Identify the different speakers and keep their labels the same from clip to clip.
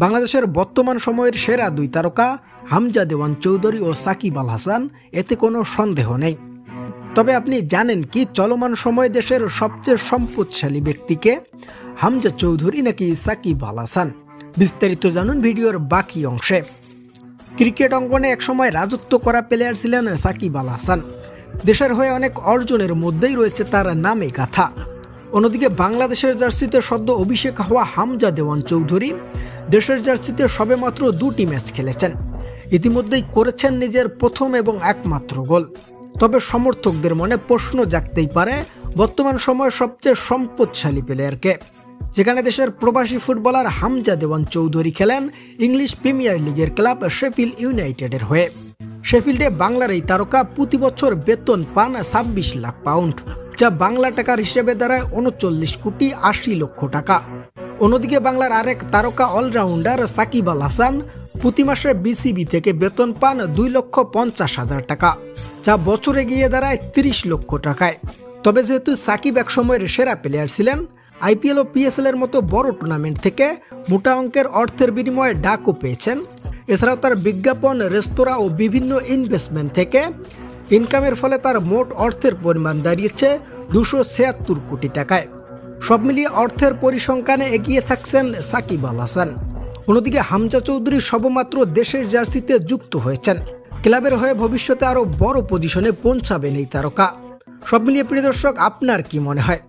Speaker 1: বাংলাদেশের বর্তমান সময়ের সেরা দুই তারকা হামজা দেওয়ান চৌধুরী ও সাকিব আল হাসান, এতে কোনো সন্দেহ নেই। তবে আপনি জানেন কি চলমান সময়ে দেশের সবচেয়ে সম্পদশালী ব্যক্তিকে, হামজা চৌধুরী নাকি সাকিব আল হাসান? বিস্তারিত জানুন ভিডিওর বাকি অংশে। ক্রিকেট অঙ্গনে একসময় রাজত্ব করা প্লেয়ার ছিলেন সাকিব আল হাসান। দেশের হয়ে অনেক অর্জনের মধ্যেই রয়েছে তার নামে গাথা। অন্যদিকে বাংলাদেশের জার্সিতে সদ্য অভিষেক হওয়া হামজা দেওয়ান চৌধুরী দেশের জার্সিতে সবেমাত্র 2টি ম্যাচ খেলেছেন। ইতিমধ্যেই করেছেন নিজের প্রথম এবং একমাত্র গোল। তবে সমর্থকদের মনে প্রশ্ন জাগতেই পারে বর্তমান সময়ের সবচেয়ে সম্পদশালী প্লেয়ারকে, যেখানে দেশের প্রবাসী ফুটবলার হামজা দেওয়ান চৌধুরী খেলেন ইংলিশ প্রিমিয়ার লিগের ক্লাব শেফিল্ড ইউনাইটেডের হয়ে। শেফিল্ডে বাংলার এই তারকা প্রতি বছর বেতন পান 26 লাখ পাউন্ড, যা বাংলা টাকার হিসেবে দাঁড়ায় 39,80,00,000 টাকা। অন্যদিকে বাংলার আরেক তারকা অলরাউন্ডার সাকিব আল হাসান প্রতি মাসে বিসিবি থেকে বেতন পান 2,50,000 টাকা, যা বছরে গিয়ে দাঁড়ায় 30 লক্ষ টাকায়। তবে যেহেতু সাকিব একসময়ের সেরা প্লেয়ার ছিলেন, আইপিএল ও পিএসএল এর মতো বড় টুর্নামেন্ট থেকে মোটা অঙ্কের অর্থের বিনিময়ে ডাকও পেয়েছেন। এছাড়াও তার বিজ্ঞাপন, রেস্তোরাঁ ও বিভিন্ন ইনভেস্টমেন্ট থেকে ইনকামের ফলে তার মোট অর্থের পরিমাণ দাঁড়িয়েছে 276 কোটি টাকায়। সব মিলিয়ে অর্থের পরিসংখ্যানে এগিয়ে থাকছেন সাকিব আল হাসান। অন্যদিকে হামজা চৌধুরী সবেমাত্র দেশের জার্সিতে যুক্ত হয়েছেন। ক্লাবের হয়ে ভবিষ্যতে আরও বড় পজিশনে পৌঁছাবেন এই তারকা। সব মিলিয়ে প্রিয় দর্শক, আপনার কি মনে হয়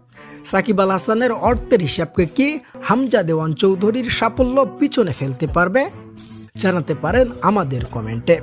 Speaker 1: সাকিব আল হাসানের অর্থের হিসাবকে কি হামজা দেওয়ান চৌধুরীর সাফল্য পিছনে ফেলতে পারবে? জানাতে পারেন আমাদের কমেন্টে।